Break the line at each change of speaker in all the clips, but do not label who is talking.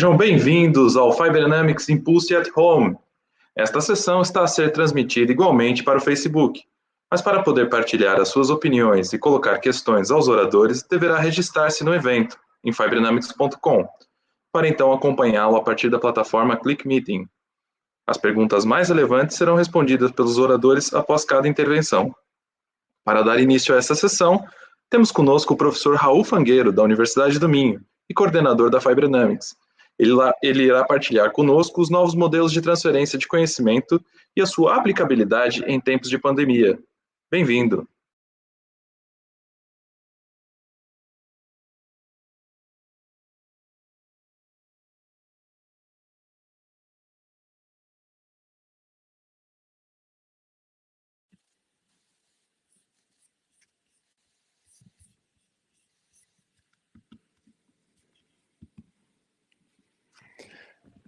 Sejam bem-vindos ao Fiber Dynamics Impulse at Home. Esta sessão está a ser transmitida igualmente para o Facebook, mas para poder partilhar as suas opiniões e colocar questões aos oradores, deverá registrar-se no evento, em fiberdynamics.com, para então acompanhá-lo a partir da plataforma Click Meeting. As perguntas mais relevantes serão respondidas pelos oradores após cada intervenção. Para dar início a essa sessão, temos conosco o professor Raul Fangueiro, da Universidade do Minho, e coordenador da Fiber Dynamics. Ele irá partilhar conosco os novos modelos de transferência de conhecimento e a sua aplicabilidade em tempos de pandemia. Bem-vindo!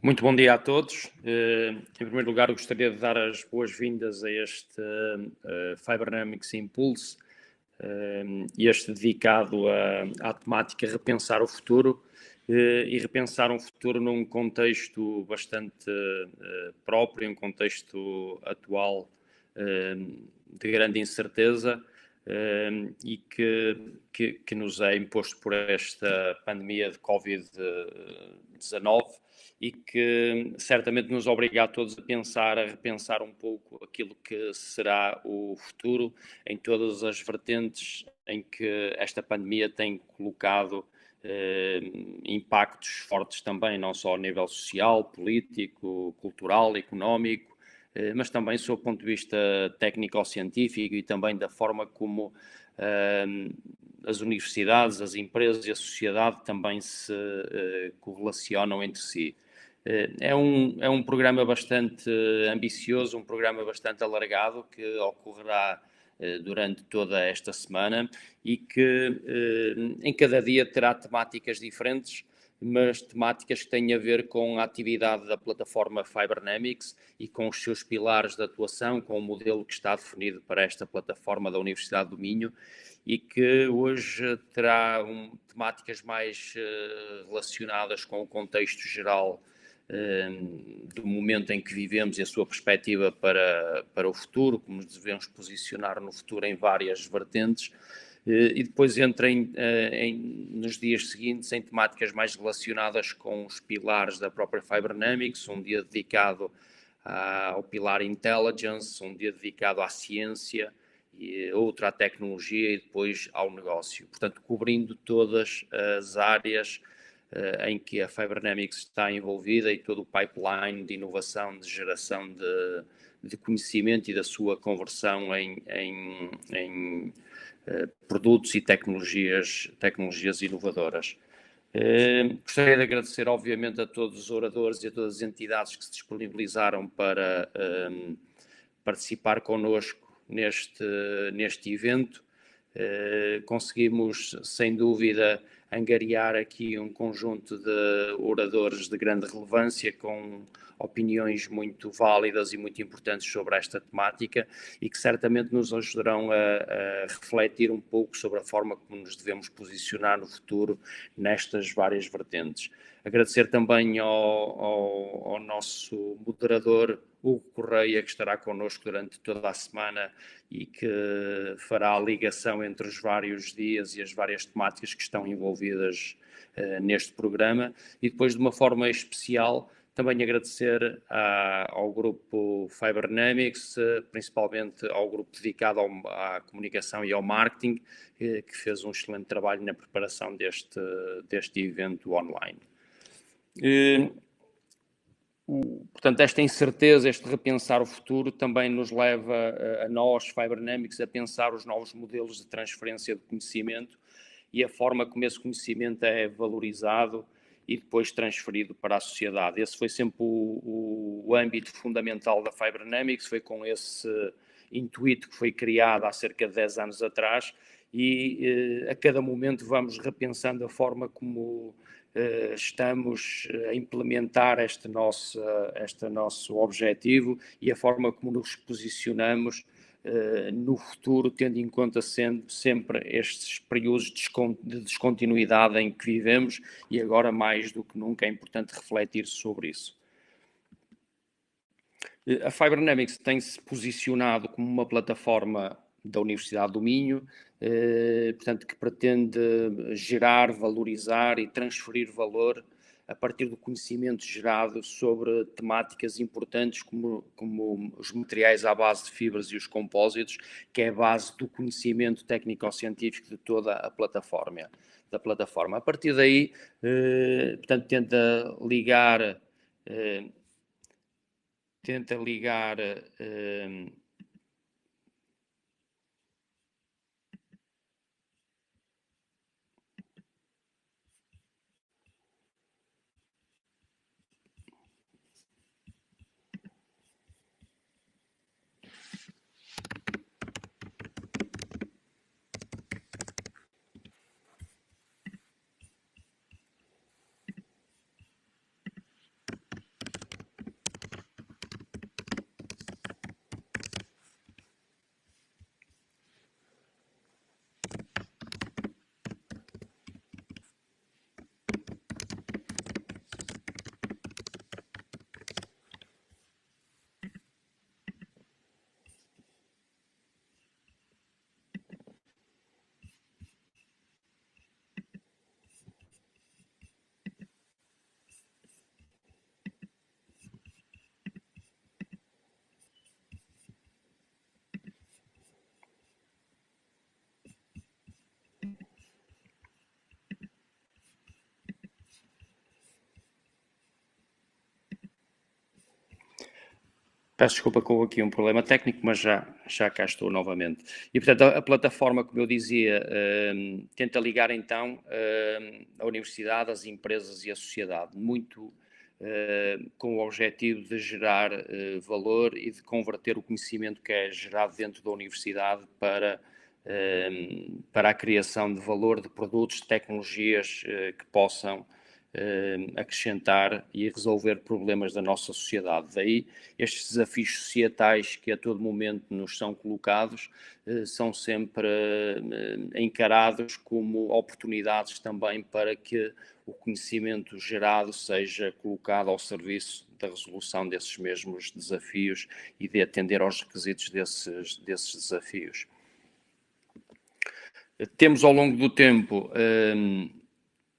Muito bom dia a todos. Em primeiro lugar, eu gostaria de dar as boas-vindas a este Fiber Dynamics Impulse, este dedicado à temática repensar o futuro e repensar um futuro num contexto bastante próprio, um contexto atual de grande incerteza e que nos é imposto por esta pandemia de Covid-19 e que certamente nos obriga a todos a repensar um pouco aquilo que será o futuro em todas as vertentes em que esta pandemia tem colocado impactos fortes também, não só a nível social, político, cultural, económico, mas também sob o ponto de vista técnico-científico e também da forma como as universidades, as empresas e a sociedade também se correlacionam entre si. É um programa bastante ambicioso, um programa bastante alargado que ocorrerá durante toda esta semana e que em cada dia terá temáticas diferentes, mas temáticas que têm a ver com a atividade da plataforma Fiber Dynamics e com os seus pilares de atuação, com o modelo que está definido para esta plataforma da Universidade do Minho e que hoje terá temáticas mais relacionadas com o contexto geral do momento em que vivemos e a sua perspectiva para o futuro, como nos devemos posicionar no futuro em várias vertentes, e depois entra nos dias seguintes em temáticas mais relacionadas com os pilares da própria Fiber Dynamics, um dia dedicado ao pilar Intelligence, um dia dedicado à ciência, e outro à tecnologia e depois ao negócio. Portanto, cobrindo todas as áreas em que a Fiber Dynamics está envolvida e todo o pipeline de inovação, de geração de conhecimento e da sua conversão em produtos e tecnologias inovadoras. Gostaria de agradecer, obviamente, a todos os oradores e a todas as entidades que se disponibilizaram para participar connosco neste evento. Conseguimos, sem dúvida, angariar aqui um conjunto de oradores de grande relevância com opiniões muito válidas e muito importantes sobre esta temática e que certamente nos ajudarão a refletir um pouco sobre a forma como nos devemos posicionar no futuro nestas várias vertentes. Agradecer também ao nosso moderador, Hugo Correia, que estará connosco durante toda a semana e que fará a ligação entre os vários dias e as várias temáticas que estão envolvidas neste programa. E depois, de uma forma especial, também agradecer ao grupo Fiber Dynamics, principalmente ao grupo dedicado à comunicação e ao marketing, que fez um excelente trabalho na preparação deste evento online. Portanto, esta incerteza, este repensar o futuro também nos leva a nós, Fiber Dynamics, a pensar os novos modelos de transferência de conhecimento e a forma como esse conhecimento é valorizado e depois transferido para a sociedade. Esse foi sempre o âmbito fundamental da Fiber Dynamics, foi com esse intuito que foi criado há cerca de 10 anos atrás e a cada momento vamos repensando a forma como estamos a implementar este nosso objetivo e a forma como nos posicionamos no futuro, tendo em conta sempre estes períodos de descontinuidade em que vivemos, e agora mais do que nunca é importante refletir sobre isso. A Fibernamics tem-se posicionado como uma plataforma da Universidade do Minho, portanto, que pretende gerar, valorizar e transferir valor a partir do conhecimento gerado sobre temáticas importantes como os materiais à base de fibras e os compósitos, que é a base do conhecimento técnico-científico de toda a plataforma. A partir daí, portanto, tenta ligar Peço desculpa que houve aqui um problema técnico, mas já cá estou novamente. E, portanto, a plataforma, como eu dizia, tenta ligar, então, a universidade, as empresas e a sociedade, muito com o objetivo de gerar valor e de converter o conhecimento que é gerado dentro da universidade para a criação de valor de produtos, de tecnologias que possam acrescentar e resolver problemas da nossa sociedade. Daí, estes desafios societais que a todo momento nos são colocados são sempre encarados como oportunidades também para que o conhecimento gerado seja colocado ao serviço da resolução desses mesmos desafios e de atender aos requisitos desses desafios. Temos, ao longo do tempo,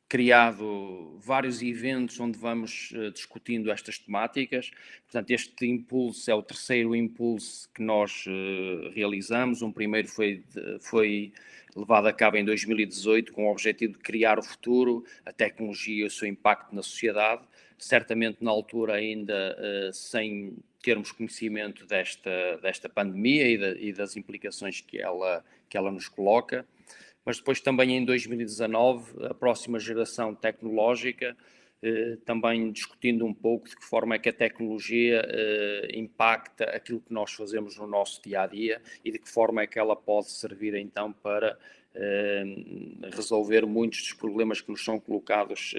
criado vários eventos onde vamos discutindo estas temáticas. Portanto, este impulso é o terceiro impulso que nós realizamos. Um primeiro foi levado a cabo em 2018 com o objetivo de criar o futuro, a tecnologia e o seu impacto na sociedade. Certamente, na altura, ainda sem termos conhecimento desta pandemia e das implicações que ela nos coloca. Mas depois também em 2019, a próxima geração tecnológica, também discutindo um pouco de que forma é que a tecnologia impacta aquilo que nós fazemos no nosso dia-a-dia e de que forma é que ela pode servir então para resolver muitos dos problemas que nos são colocados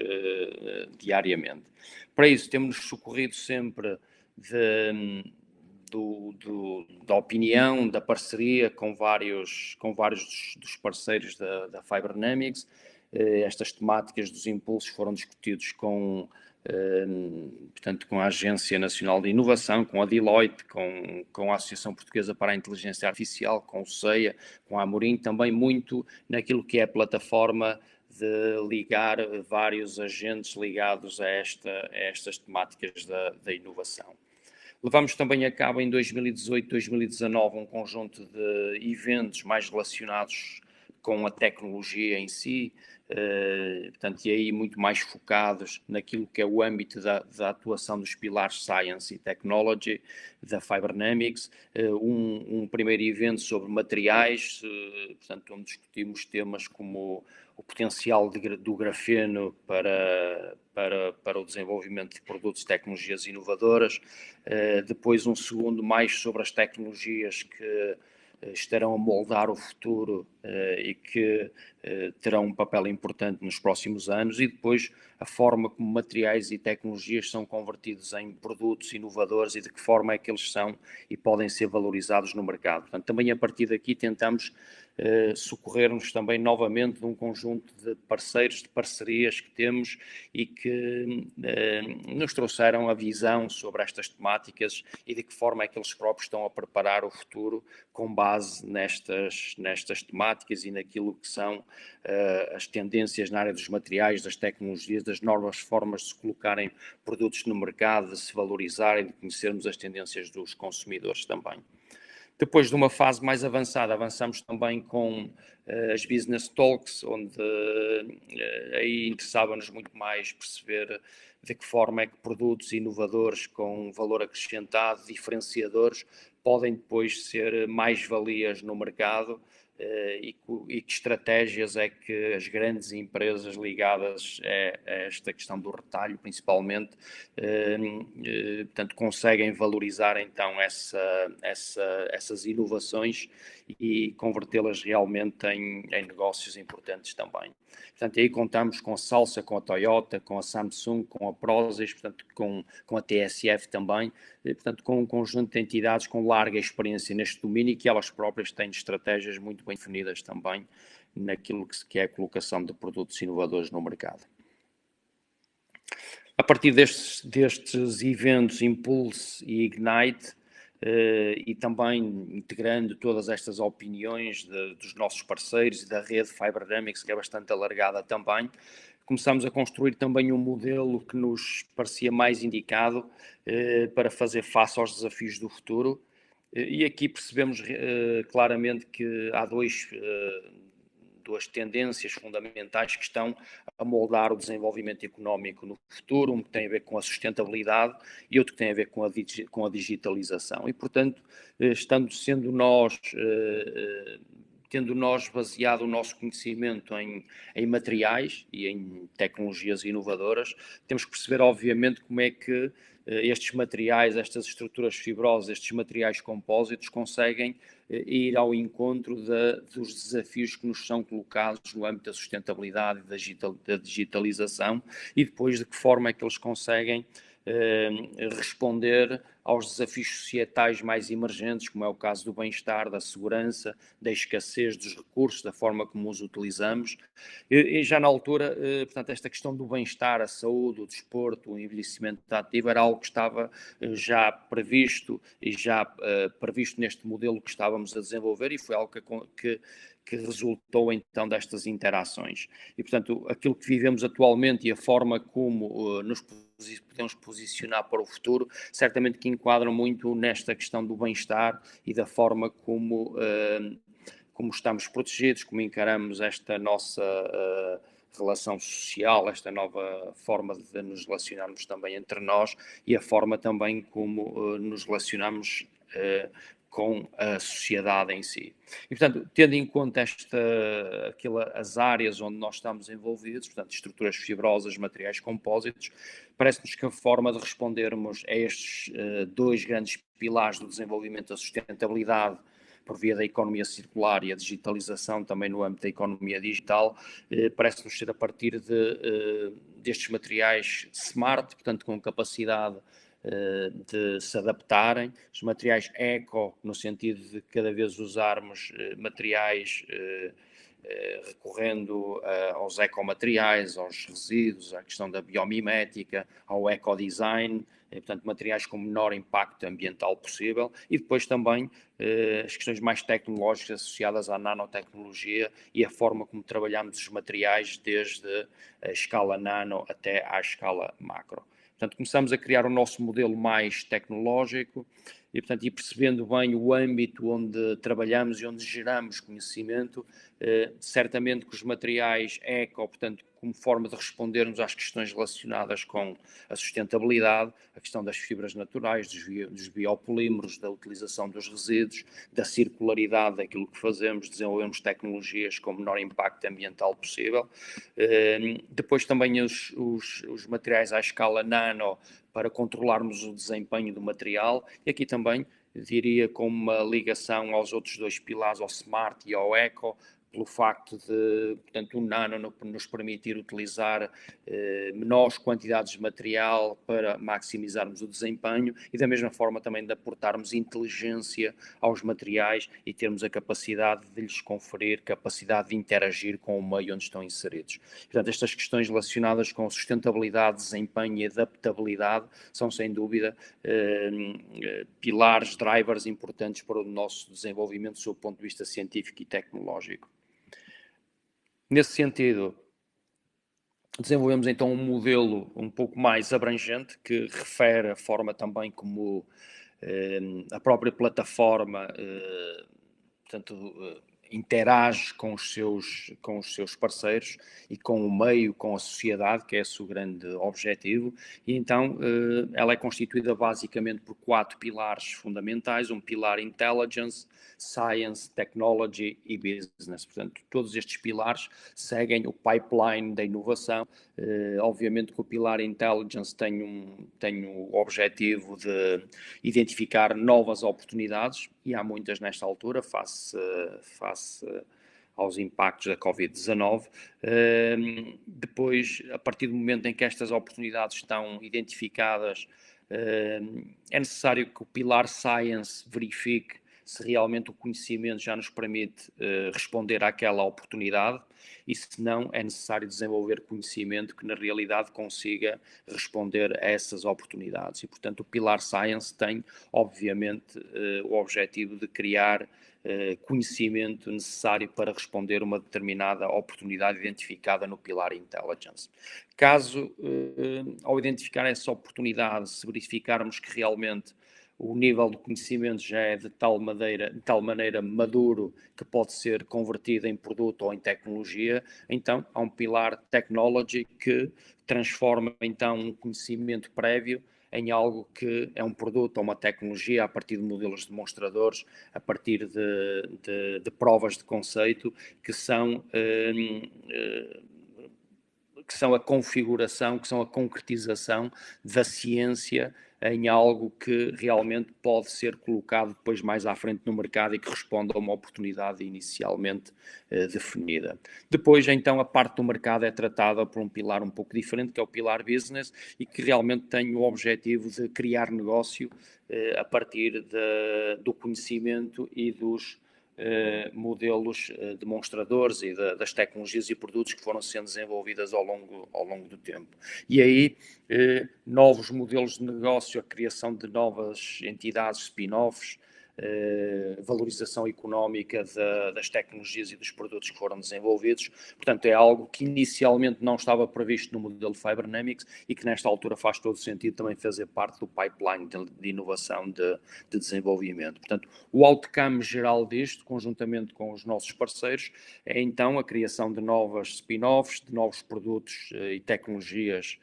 diariamente. Para isso temos-nos socorrido sempre da opinião, da parceria com vários dos parceiros da Fibernamics. Estas temáticas dos impulsos foram discutidos portanto, com a Agência Nacional de Inovação, com a Deloitte, com a Associação Portuguesa para a Inteligência Artificial, com o CEIA, com a Amorim, também muito naquilo que é a plataforma de ligar vários agentes ligados a estas temáticas da inovação. Levamos também a cabo em 2018, 2019 um conjunto de eventos mais relacionados com a tecnologia em si, portanto, e aí muito mais focados naquilo que é o âmbito da atuação dos pilares Science e Technology da Fibernamics, um primeiro evento sobre materiais, portanto, onde discutimos temas como o potencial do grafeno para o desenvolvimento de produtos e tecnologias inovadoras, depois um segundo mais sobre as tecnologias que estarão a moldar o futuro e que terão um papel importante nos próximos anos, e depois a forma como materiais e tecnologias são convertidos em produtos inovadores e de que forma é que eles são e podem ser valorizados no mercado. Portanto, também a partir daqui tentamos socorrer-nos também novamente de um conjunto de parceiros, de parcerias que temos e que nos trouxeram a visão sobre estas temáticas e de que forma é que eles próprios estão a preparar o futuro com base nestas temáticas e naquilo que são as tendências na área dos materiais, das tecnologias, das novas formas de se colocarem produtos no mercado, de se valorizarem, de conhecermos as tendências dos consumidores também. Depois de uma fase mais avançada, avançamos também com as Business Talks, onde aí interessava-nos muito mais perceber de que forma é que produtos inovadores com valor acrescentado, diferenciadores, podem depois ser mais-valias no mercado e que estratégias é que as grandes empresas ligadas a esta questão do retalho, principalmente, portanto, conseguem valorizar então essas inovações e convertê-las realmente em negócios importantes também. Portanto, aí contamos com a Salsa, com a Toyota, com a Samsung, com a Prozis, portanto, com a TSF também, portanto, com um conjunto de entidades com larga experiência neste domínio e que elas próprias têm estratégias muito bem definidas também naquilo que é a colocação de produtos inovadores no mercado. A partir destes eventos Impulse e Ignite, e também integrando todas estas opiniões dos nossos parceiros e da rede Fiber Dynamics, que é bastante alargada também, começamos a construir também um modelo que nos parecia mais indicado para fazer face aos desafios do futuro. E aqui percebemos claramente que há duas tendências fundamentais que estão a moldar o desenvolvimento económico no futuro, um que tem a ver com a sustentabilidade e outro que tem a ver com a digitalização. E, portanto, tendo nós baseado o nosso conhecimento em materiais e em tecnologias inovadoras, temos que perceber, obviamente, como é que estes materiais, estas estruturas fibrosas, estes materiais compósitos conseguem ir ao encontro dos desafios que nos são colocados no âmbito da sustentabilidade e da digitalização e depois de que forma é que eles conseguem responder aos desafios societais mais emergentes, como é o caso do bem-estar, da segurança, da escassez dos recursos, da forma como os utilizamos. E já na altura, portanto, esta questão do bem-estar, a saúde, o desporto, o envelhecimento ativo era algo que estava já previsto e já previsto neste modelo que estávamos a desenvolver e foi algo que resultou então destas interações. E, portanto, aquilo que vivemos atualmente e a forma como nos podemos posicionar para o futuro, certamente que enquadram muito nesta questão do bem-estar e da forma como estamos protegidos, como encaramos esta nossa relação social, esta nova forma de nos relacionarmos também entre nós e a forma também como nos relacionamos com a sociedade em si. E, portanto, tendo em conta as áreas onde nós estamos envolvidos, portanto, estruturas fibrosas, materiais compósitos, parece-nos que a forma de respondermos a estes dois grandes pilares do desenvolvimento da sustentabilidade por via da economia circular e a digitalização também no âmbito da economia digital, parece-nos ser a partir destes materiais smart, portanto, com capacidade de se adaptarem, os materiais eco, no sentido de cada vez usarmos materiais recorrendo aos ecomateriais, aos resíduos, à questão da biomimética, ao ecodesign, portanto, materiais com menor impacto ambiental possível, e depois também as questões mais tecnológicas associadas à nanotecnologia e a forma como trabalhamos os materiais desde a escala nano até à escala macro. Portanto, começamos a criar o nosso modelo mais tecnológico e, portanto, e percebendo bem o âmbito onde trabalhamos e onde geramos conhecimento, certamente que os materiais eco, portanto, como forma de respondermos às questões relacionadas com a sustentabilidade, a questão das fibras naturais, dos biopolímeros, da utilização dos resíduos, da circularidade daquilo que fazemos, desenvolvemos tecnologias com o menor impacto ambiental possível. Depois também os materiais à escala nano para controlarmos o desempenho do material e aqui também diria com uma ligação aos outros dois pilares, ao smart e ao eco, pelo facto de, portanto, o nano nos permitir utilizar menores quantidades de material para maximizarmos o desempenho e da mesma forma também de aportarmos inteligência aos materiais e termos a capacidade de lhes conferir capacidade de interagir com o meio onde estão inseridos. Portanto, estas questões relacionadas com sustentabilidade, desempenho e adaptabilidade são, sem dúvida, pilares, drivers importantes para o nosso desenvolvimento do seu ponto de vista científico e tecnológico. Nesse sentido, desenvolvemos então um modelo um pouco mais abrangente que refere a forma também como a própria plataforma interage com os seus parceiros e com o meio, com a sociedade, que é esse o grande objetivo, e então ela é constituída basicamente por 4 pilares fundamentais, um pilar Intelligence, Science, Technology e Business. Portanto, todos estes pilares seguem o pipeline da inovação. Obviamente que o pilar Intelligence tem o objetivo de identificar novas oportunidades, e há muitas nesta altura, face aos impactos da Covid-19. Depois, a partir do momento em que estas oportunidades estão identificadas, é necessário que o pilar Science verifique se realmente o conhecimento já nos permite responder àquela oportunidade, e se não, é necessário desenvolver conhecimento que na realidade consiga responder a essas oportunidades. E, portanto, o pilar Science tem, obviamente, o objetivo de criar conhecimento necessário para responder a uma determinada oportunidade identificada no pilar Intelligence. Caso, ao identificar essa oportunidade, se verificarmos que realmente o nível de conhecimento já é de tal maneira maduro que pode ser convertido em produto ou em tecnologia, então há um pilar Technology que transforma então um conhecimento prévio em algo que é um produto ou uma tecnologia a partir de modelos demonstradores, a partir de provas de conceito que são a configuração, que são a concretização da ciência em algo que realmente pode ser colocado depois mais à frente no mercado e que responda a uma oportunidade inicialmente definida. Depois, então, a parte do mercado é tratada por um pilar um pouco diferente, que é o pilar business, e que realmente tem o objetivo de criar negócio a partir do conhecimento e dos modelos demonstradores e das tecnologias e produtos que foram sendo desenvolvidas ao longo do tempo. E aí, novos modelos de negócio, a criação de novas entidades, spin-offs, valorização económica das tecnologias e dos produtos que foram desenvolvidos. Portanto, é algo que inicialmente não estava previsto no modelo Fibernamics e que nesta altura faz todo sentido também fazer parte do pipeline de inovação de desenvolvimento. Portanto, o outcome geral disto, conjuntamente com os nossos parceiros, é então a criação de novas spin-offs, de novos produtos e tecnologias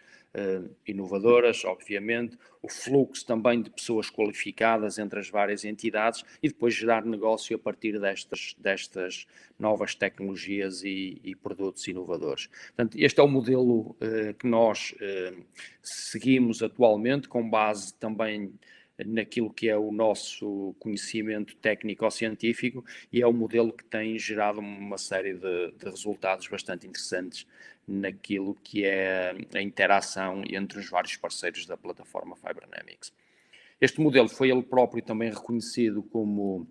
inovadoras, obviamente, o fluxo também de pessoas qualificadas entre as várias entidades e depois gerar negócio a partir destas novas tecnologias e produtos inovadores. Portanto, este é o modelo que nós seguimos atualmente, com base também naquilo que é o nosso conhecimento técnico-científico, e é um modelo que tem gerado uma série de resultados bastante interessantes naquilo que é a interação entre os vários parceiros da plataforma Fibernamics. Este modelo foi ele próprio também reconhecido como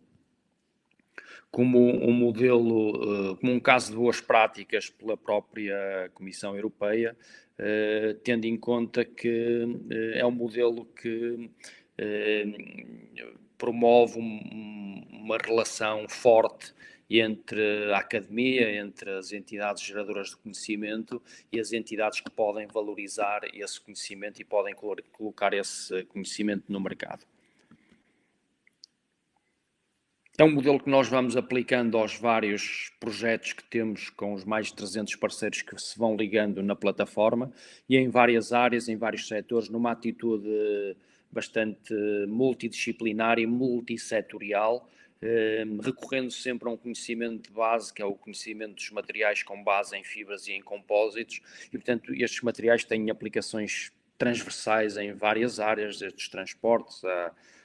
um modelo, como um caso de boas práticas pela própria Comissão Europeia, tendo em conta que é um modelo que promove uma relação forte entre a academia, entre as entidades geradoras de conhecimento e as entidades que podem valorizar esse conhecimento e podem colocar esse conhecimento no mercado. É um modelo que nós vamos aplicando aos vários projetos que temos com os mais de 300 parceiros que se vão ligando na plataforma e em várias áreas, em vários setores, numa atitude bastante multidisciplinar e multissetorial, recorrendo sempre a um conhecimento de base, que é o conhecimento dos materiais com base em fibras e em compósitos, e portanto estes materiais têm aplicações transversais em várias áreas, desde os transportes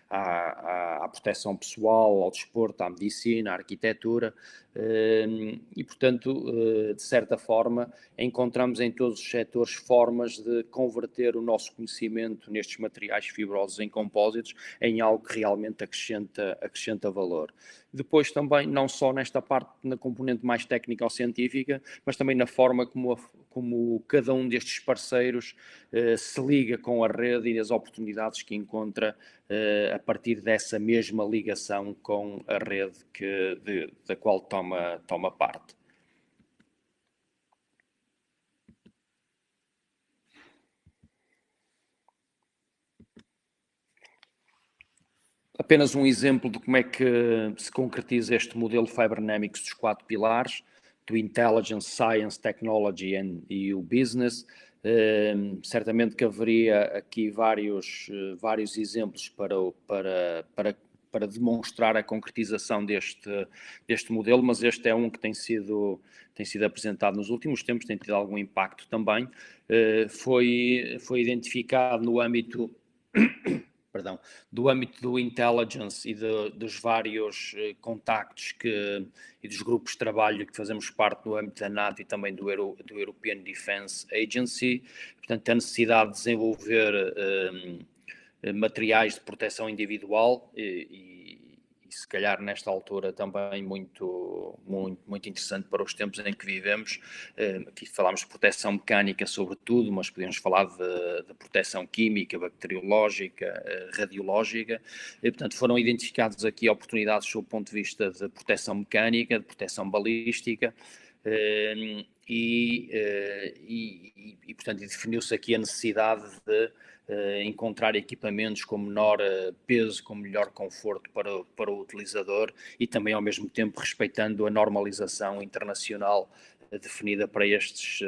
à proteção pessoal, ao desporto, à medicina, à arquitetura, e, portanto, de certa forma, encontramos em todos os setores formas de converter o nosso conhecimento nestes materiais fibrosos em compósitos em algo que realmente acrescenta valor. Depois também, não só nesta parte, na componente mais técnica ou científica, mas também na forma como cada um destes parceiros se liga com a rede e as oportunidades que encontra a partir dessa mesma ligação com a rede da qual toma parte. Apenas um exemplo de como é que se concretiza este modelo Fibernamics dos 4 pilares, do Intelligence, Science, Technology e o Business. Certamente que haveria aqui vários exemplos para demonstrar a concretização deste modelo, mas este é um que tem sido apresentado nos últimos tempos, tem tido algum impacto também. Foi identificado no âmbito do âmbito do intelligence e dos vários contactos e dos grupos de trabalho que fazemos parte no âmbito da NATO e também do European Defence Agency. Portanto, a necessidade de desenvolver materiais de proteção individual e se calhar nesta altura também muito interessante para os tempos em que vivemos. Aqui falámos de proteção mecânica sobretudo, mas podemos falar de proteção química, bacteriológica, radiológica. E, portanto, foram identificadas aqui oportunidades sob o ponto de vista de proteção mecânica, de proteção balística, portanto, definiu-se aqui a necessidade de encontrar equipamentos com menor peso, com melhor conforto para o utilizador e também ao mesmo tempo respeitando a normalização internacional definida para estes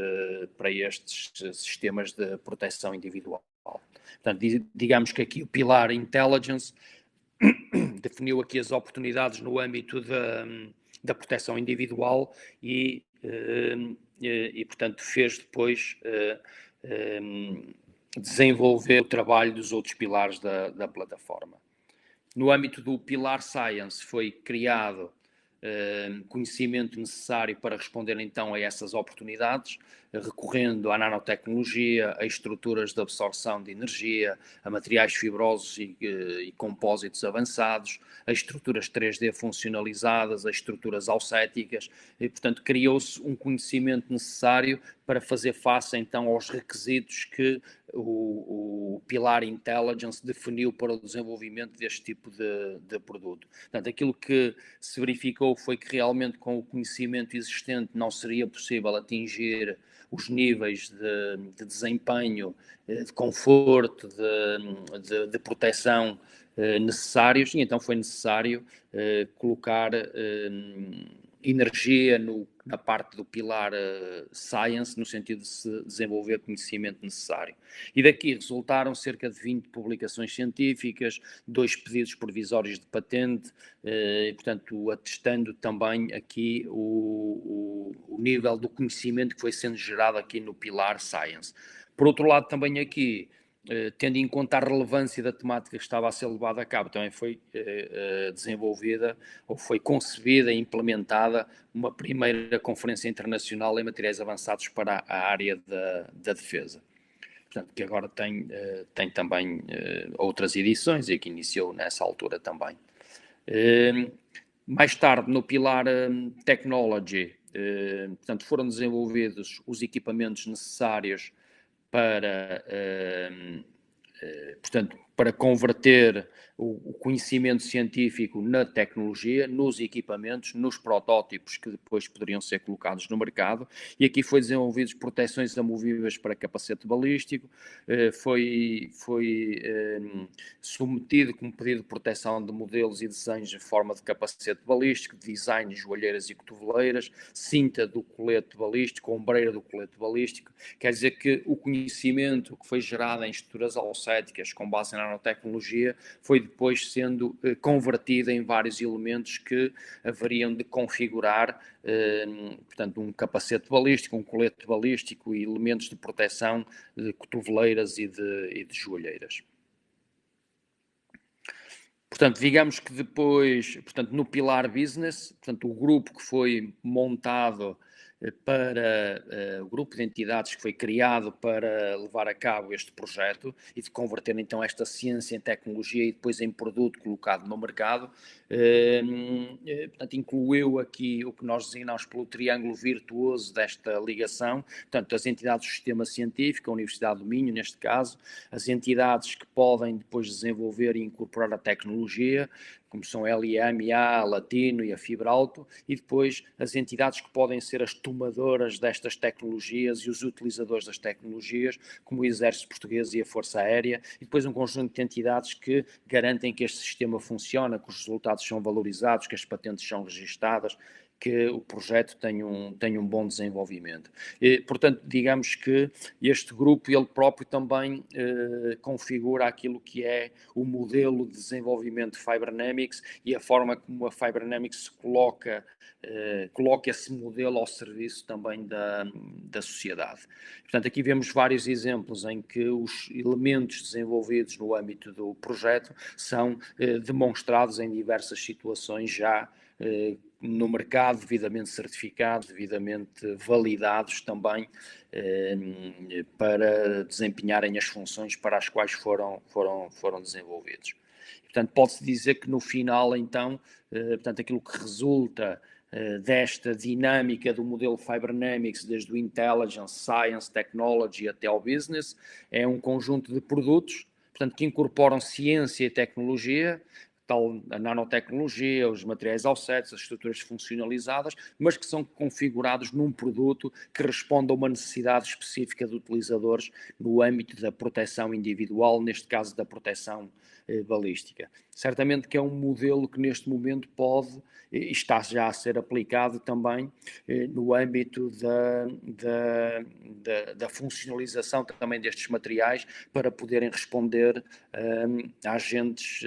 sistemas de proteção individual. Portanto, digamos que aqui o pilar Intelligence definiu aqui as oportunidades no âmbito da proteção individual e portanto, fez depois desenvolver o trabalho dos outros pilares da plataforma. No âmbito do pilar Science foi criado conhecimento necessário para responder então a essas oportunidades, recorrendo à nanotecnologia, a estruturas de absorção de energia, a materiais fibrosos e compósitos avançados, a estruturas 3D funcionalizadas, a estruturas aucéticas, e portanto criou-se um conhecimento necessário para fazer face então aos requisitos que o pilar Intelligence definiu para o desenvolvimento deste tipo de produto. Portanto, aquilo que se verificou foi que realmente com o conhecimento existente não seria possível atingir os níveis de desempenho, de conforto, de proteção necessários, e então foi necessário colocar energia na parte do pilar Science, no sentido de se desenvolver conhecimento necessário. E daqui resultaram cerca de 20 publicações científicas, 2 pedidos provisórios de patente, e, portanto, atestando também aqui o nível do conhecimento que foi sendo gerado aqui no pilar Science. Por outro lado, também aqui, tendo em conta a relevância da temática que estava a ser levada a cabo, também foi desenvolvida ou foi concebida e implementada uma primeira conferência internacional em materiais avançados para a área da defesa. Portanto, que agora tem também outras edições e que iniciou nessa altura também. Mais tarde, no pilar Technology, portanto, foram desenvolvidos os equipamentos necessários portanto, para converter o conhecimento científico na tecnologia, nos equipamentos, nos protótipos que depois poderiam ser colocados no mercado, e aqui foi desenvolvidos proteções amovíveis para capacete balístico, foi submetido como pedido de proteção de modelos e desenhos em forma de capacete balístico, design de joalheiras e cotoveleiras, cinta do colete balístico, ombreira do colete balístico. Quer dizer que o conhecimento que foi gerado em estruturas aucéticas com base na nanotecnologia foi depois sendo convertido em vários elementos que haveriam de configurar, portanto, um capacete balístico, um colete balístico e elementos de proteção de cotoveleiras e de joalheiras. Portanto, digamos que depois, portanto, no Pilar Business, portanto, o grupo que foi montado o grupo de entidades que foi criado para levar a cabo este projeto e de converter então esta ciência em tecnologia e depois em produto colocado no mercado, portanto, incluiu aqui o que nós designamos pelo triângulo virtuoso desta ligação, portanto, as entidades do sistema científico, a Universidade do Minho, neste caso, as entidades que podem depois desenvolver e incorporar a tecnologia, como são a LIMA, a Latino e a Fibralto, e depois as entidades que podem ser as tomadoras destas tecnologias e os utilizadores das tecnologias, como o Exército Português e a Força Aérea, e depois um conjunto de entidades que garantem que este sistema funciona, que os resultados são valorizados, que as patentes são registadas, que o projeto tem um bom desenvolvimento. Portanto, digamos que este grupo, ele próprio também configura aquilo que é o modelo de desenvolvimento de Fibronamics e a forma como a Fibronamics coloca esse modelo ao serviço também da sociedade. Portanto, aqui vemos vários exemplos em que os elementos desenvolvidos no âmbito do projeto são demonstrados em diversas situações já no mercado, devidamente certificados, devidamente validados também para desempenharem as funções para as quais foram desenvolvidos. Portanto, pode-se dizer que no final, então, portanto, aquilo que resulta desta dinâmica do modelo Fibronamics, desde o Intelligence, Science, Technology até ao Business, é um conjunto de produtos, portanto, que incorporam ciência e tecnologia, tal a nanotecnologia, os materiais offsets, as estruturas funcionalizadas, mas que são configurados num produto que responde a uma necessidade específica de utilizadores no âmbito da proteção individual, neste caso da proteção balística. Certamente que é um modelo que neste momento pode e está já a ser aplicado também no âmbito da funcionalização também destes materiais para poderem responder a agentes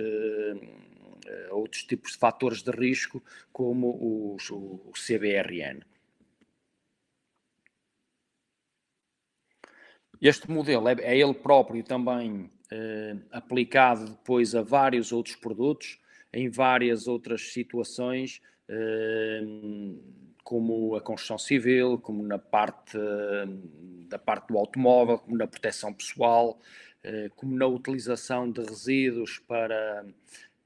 outros tipos de fatores de risco, como o CBRN. Este modelo é ele próprio também aplicado depois a vários outros produtos, em várias outras situações, como a construção civil, como na parte do automóvel, como na proteção pessoal, como na utilização de resíduos para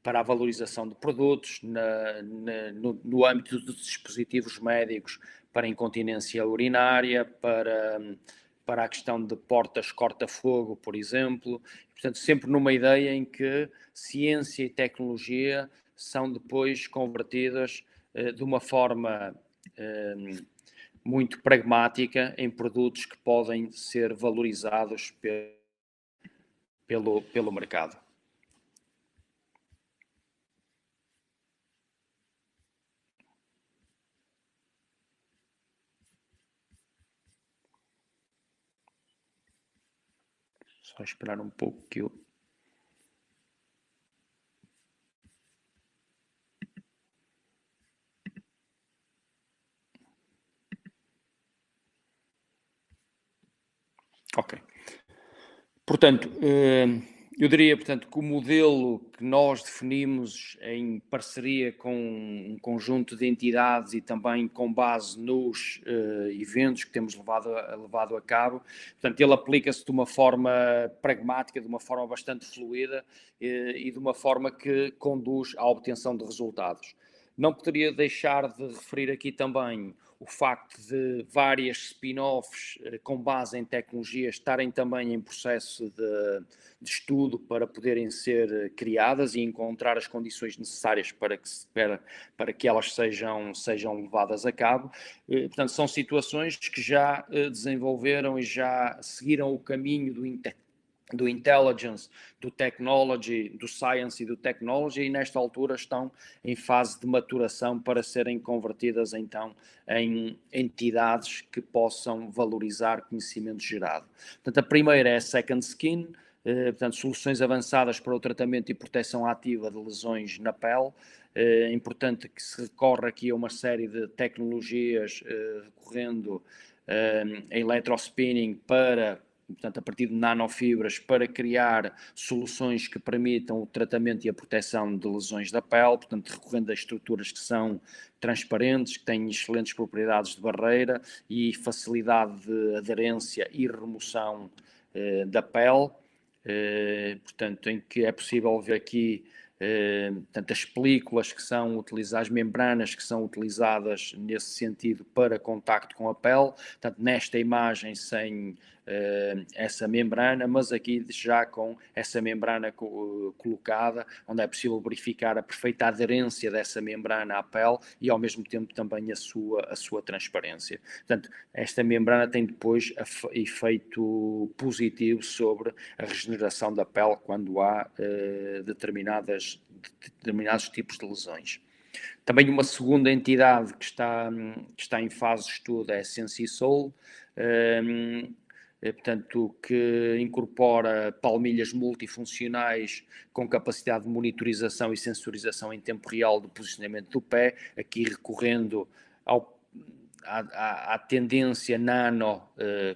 a valorização de produtos, no âmbito dos dispositivos médicos para incontinência urinária, para a questão de portas corta-fogo, por exemplo. Portanto, sempre numa ideia em que ciência e tecnologia são depois convertidas de uma forma muito pragmática em produtos que podem ser valorizados pelo mercado. Só esperar um pouco que eu... Ok. Portanto, eu diria, portanto, que o modelo que nós definimos em parceria com um conjunto de entidades e também com base nos eventos que temos levado a cabo, portanto, ele aplica-se de uma forma pragmática, de uma forma bastante fluida e de uma forma que conduz à obtenção de resultados. Não poderia deixar de referir aqui também o facto de várias spin-offs com base em tecnologia estarem também em processo de estudo para poderem ser criadas e encontrar as condições necessárias para que elas sejam levadas a cabo. Portanto, são situações que já desenvolveram e já seguiram o caminho do intelligence, do technology, do science e do technology, e nesta altura estão em fase de maturação para serem convertidas então em entidades que possam valorizar conhecimento gerado. Portanto, a primeira é a Second Skin, portanto, soluções avançadas para o tratamento e proteção ativa de lesões na pele. É importante que se recorra aqui a uma série de tecnologias recorrendo a eletrospinning para portanto, a partir de nanofibras, para criar soluções que permitam o tratamento e a proteção de lesões da pele, portanto, recorrendo a estruturas que são transparentes, que têm excelentes propriedades de barreira e facilidade de aderência e remoção da pele, portanto, em que é possível ver aqui portanto, as películas que são utilizadas, as membranas que são utilizadas nesse sentido para contacto com a pele, portanto, nesta imagem sem essa membrana, mas aqui já com essa membrana colocada, onde é possível verificar a perfeita aderência dessa membrana à pele e ao mesmo tempo também a sua transparência. Portanto, esta membrana tem depois efeito positivo sobre a regeneração da pele quando há determinados tipos de lesões. Também uma segunda entidade que está em fase de estudo é a SensiSol, portanto, que incorpora palmilhas multifuncionais com capacidade de monitorização e sensorização em tempo real do posicionamento do pé, aqui recorrendo à tendência nano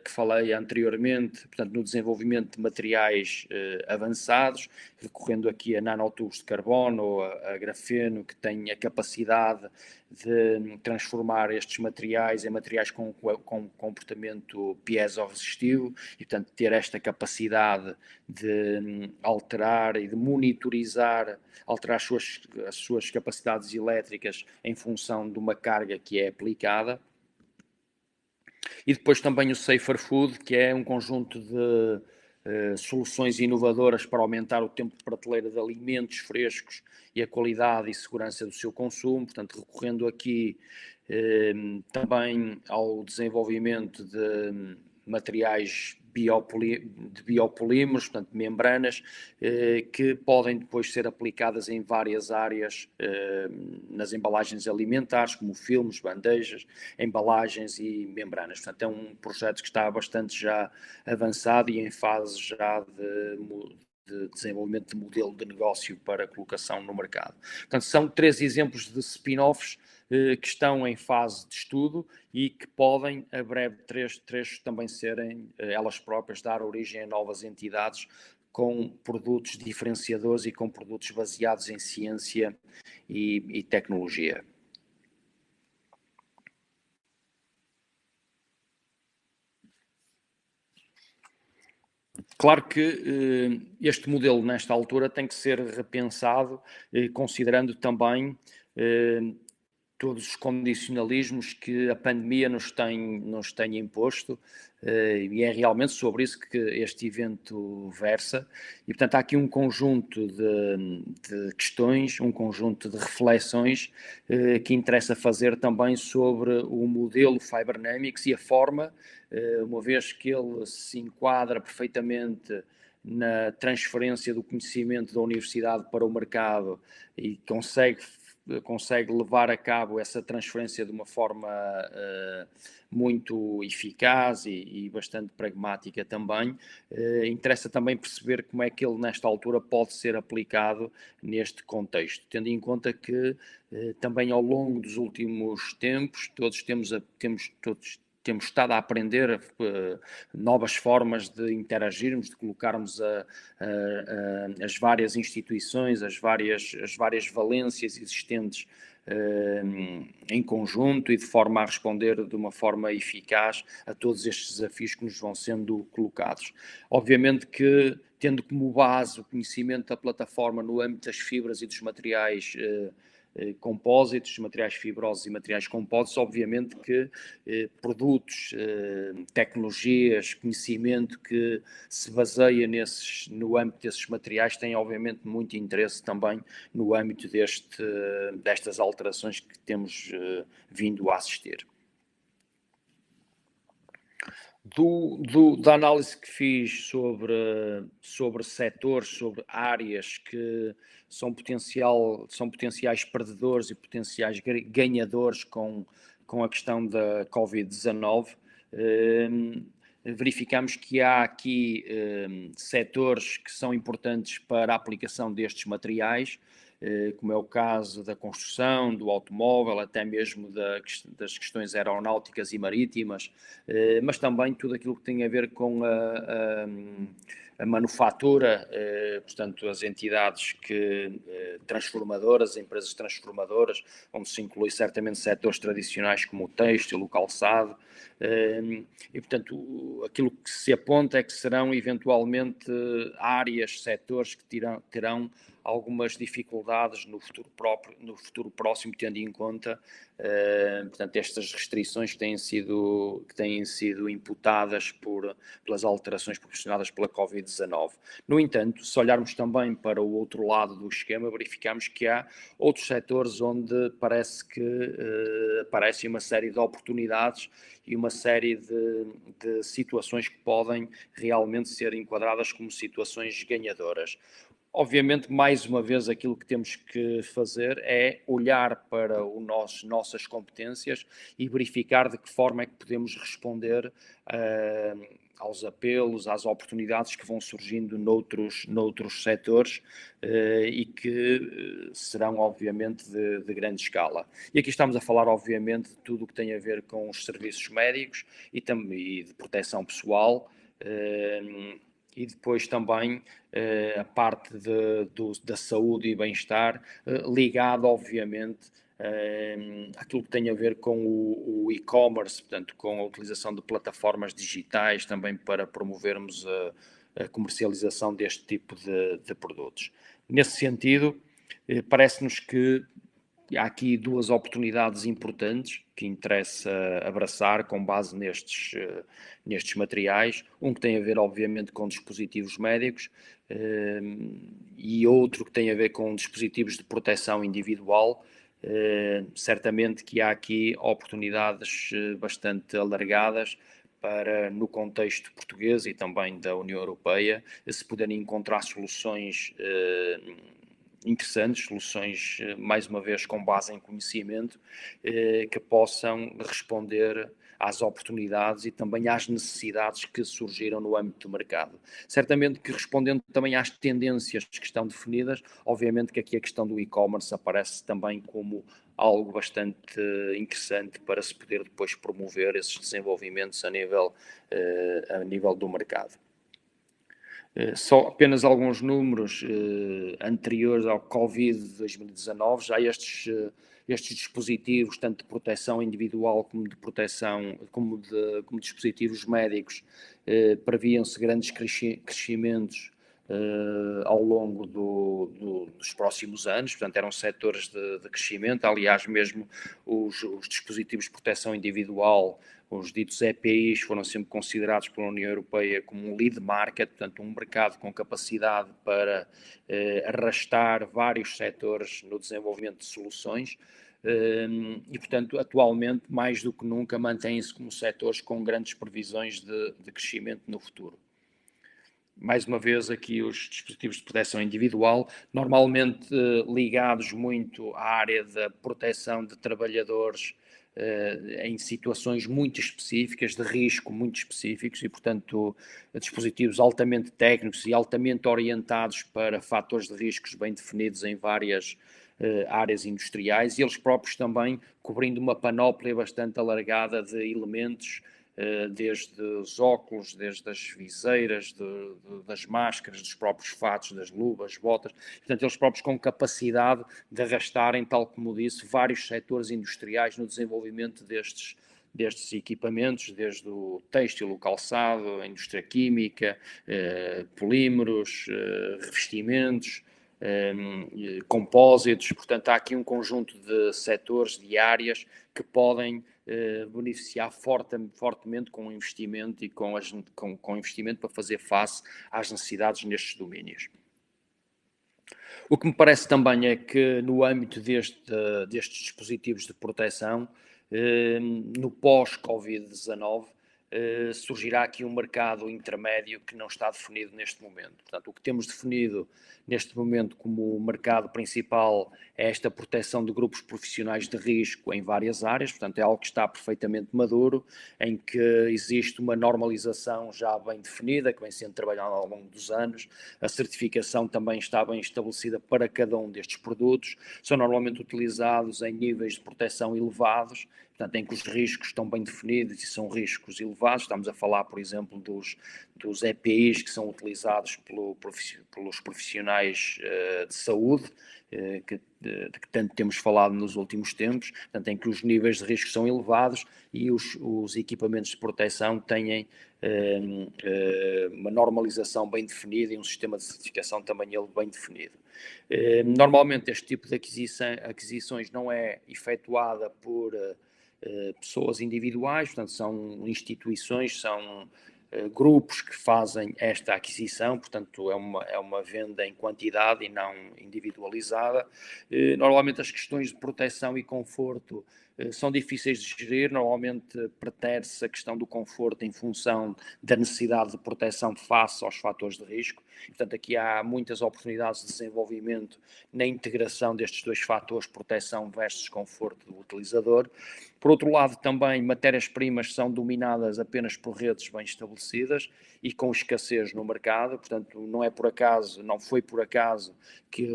que falei anteriormente, portanto, no desenvolvimento de materiais avançados, recorrendo aqui a nanotubos de carbono ou a grafeno, que têm a capacidade de transformar estes materiais em materiais com comportamento piezo-resistivo e, portanto, ter esta capacidade de alterar e de monitorizar, alterar as suas capacidades elétricas em função de uma carga que é aplicada. E depois também o Safer Food, que é um conjunto de soluções inovadoras para aumentar o tempo de prateleira de alimentos frescos e a qualidade e segurança do seu consumo, portanto, recorrendo aqui também ao desenvolvimento de materiais de biopolímeros, portanto, membranas, que podem depois ser aplicadas em várias áreas nas embalagens alimentares, como filmes, bandejas, embalagens e membranas. Portanto, é um projeto que está bastante já avançado e em fase já de desenvolvimento de modelo de negócio para colocação no mercado. Portanto, são 3 exemplos de spin-offs que estão em fase de estudo e que podem, a breve trechos, também serem elas próprias, dar origem a novas entidades com produtos diferenciadores e com produtos baseados em ciência e tecnologia. Claro que este modelo, nesta altura, tem que ser repensado, considerando também todos os condicionalismos que a pandemia nos tem imposto, e é realmente sobre isso que este evento versa. E, portanto, há aqui um conjunto de questões, um conjunto de reflexões que interessa fazer também sobre o modelo Fibernamics e a forma, uma vez que ele se enquadra perfeitamente na transferência do conhecimento da universidade para o mercado e consegue levar a cabo essa transferência de uma forma muito eficaz e bastante pragmática também. Interessa também perceber como é que ele, nesta altura, pode ser aplicado neste contexto, tendo em conta que também ao longo dos últimos tempos todos temos estado a aprender novas formas de interagirmos, de colocarmos as várias instituições, as várias valências existentes em conjunto e de forma a responder de uma forma eficaz a todos estes desafios que nos vão sendo colocados. Obviamente que, tendo como base o conhecimento da plataforma no âmbito das fibras e dos materiais compósitos, materiais fibrosos e materiais compósitos, obviamente que produtos, tecnologias, conhecimento que se baseia no âmbito desses materiais tem obviamente muito interesse também no âmbito destas alterações que temos vindo a assistir. Da análise que fiz sobre setores, sobre áreas que são potenciais perdedores e potenciais ganhadores com a questão da Covid-19, verificamos que há aqui setores que são importantes para a aplicação destes materiais, como é o caso da construção, do automóvel, até mesmo das questões aeronáuticas e marítimas, mas também tudo aquilo que tem a ver com a manufatura, portanto, as entidades transformadoras, empresas transformadoras, onde se inclui certamente setores tradicionais como o têxtil, o calçado, e, portanto, aquilo que se aponta é que serão eventualmente áreas, setores que terão algumas dificuldades no futuro próximo, tendo em conta, portanto, estas restrições que têm sido imputadas pelas alterações proporcionadas pela Covid-19. No entanto, se olharmos também para o outro lado do esquema, verificamos que há outros setores onde parece que aparecem uma série de oportunidades e uma série de situações que podem realmente ser enquadradas como situações ganhadoras. Obviamente, mais uma vez, aquilo que temos que fazer é olhar para nossas competências e verificar de que forma é que podemos responder aos apelos, às oportunidades que vão surgindo noutros setores e que serão, obviamente, de grande escala. E aqui estamos a falar, obviamente, de tudo o que tem a ver com os serviços médicos e de proteção pessoal, e depois também a parte da saúde e bem-estar, ligado, obviamente, aquilo que tem a ver com o e-commerce, portanto, com a utilização de plataformas digitais também para promovermos a comercialização deste tipo de produtos. Nesse sentido, parece-nos que há aqui duas oportunidades importantes que interessa abraçar com base nestes materiais. Um que tem a ver, obviamente, com dispositivos médicos e outro que tem a ver com dispositivos de proteção individual. Certamente que há aqui oportunidades bastante alargadas para, no contexto português e também da União Europeia, se poderem encontrar soluções interessantes, soluções, mais uma vez, com base em conhecimento, que possam responder às oportunidades e também às necessidades que surgiram no âmbito do mercado. Certamente que respondendo também às tendências que estão definidas, obviamente que aqui a questão do e-commerce aparece também como algo bastante interessante para se poder depois promover esses desenvolvimentos a nível do mercado. Só apenas alguns números anteriores ao Covid de 2019, já estes dispositivos, tanto de proteção individual como de proteção, como dispositivos médicos, previam-se grandes crescimentos ao longo dos próximos anos, portanto eram setores de crescimento. Aliás, mesmo os dispositivos de proteção individual, os ditos EPIs, foram sempre considerados pela União Europeia como um lead market, portanto um mercado com capacidade para arrastar vários setores no desenvolvimento de soluções. E, portanto, atualmente, mais do que nunca, mantêm-se como setores com grandes previsões de crescimento no futuro. Mais uma vez, aqui os dispositivos de proteção individual, normalmente ligados muito à área da proteção de trabalhadores em situações muito específicas, de risco muito específicos e, portanto, dispositivos altamente técnicos e altamente orientados para fatores de riscos bem definidos em várias áreas industriais e eles próprios também cobrindo uma panóplia bastante alargada de elementos, desde os óculos, desde as viseiras, das máscaras, dos próprios fatos, das luvas, botas, portanto eles próprios com capacidade de arrastarem, tal como disse, vários setores industriais no desenvolvimento destes equipamentos, desde o têxtil, o calçado, a indústria química, polímeros, revestimentos, compósitos. Portanto, há aqui um conjunto de setores, de áreas que podem beneficiar fortemente com o investimento e com investimento para fazer face às necessidades nestes domínios. O que me parece também é que no âmbito destes dispositivos de proteção, no pós-Covid-19, surgirá aqui um mercado intermédio que não está definido neste momento. Portanto, o que temos definido neste momento como mercado principal é esta proteção de grupos profissionais de risco em várias áreas, portanto é algo que está perfeitamente maduro, em que existe uma normalização já bem definida, que vem sendo trabalhada ao longo dos anos, a certificação também está bem estabelecida para cada um destes produtos, são normalmente utilizados em níveis de proteção elevados, portanto, em que os riscos estão bem definidos e são riscos elevados. Estamos a falar, por exemplo, dos EPIs que são utilizados pelos profissionais de saúde, de que tanto temos falado nos últimos tempos, portanto, em que os níveis de risco são elevados e os equipamentos de proteção têm uma normalização bem definida e um sistema de certificação também ele bem definido. Normalmente este tipo de aquisições não é efetuada por pessoas individuais, portanto são instituições, são grupos que fazem esta aquisição, portanto é uma venda em quantidade e não individualizada. Normalmente as questões de proteção e conforto são difíceis de gerir, normalmente pretere-se a questão do conforto em função da necessidade de proteção face aos fatores de risco. Portanto, aqui há muitas oportunidades de desenvolvimento na integração destes dois fatores, proteção versus conforto do utilizador. Por outro lado, também matérias-primas são dominadas apenas por redes bem estabelecidas e com escassez no mercado, portanto, não foi por acaso que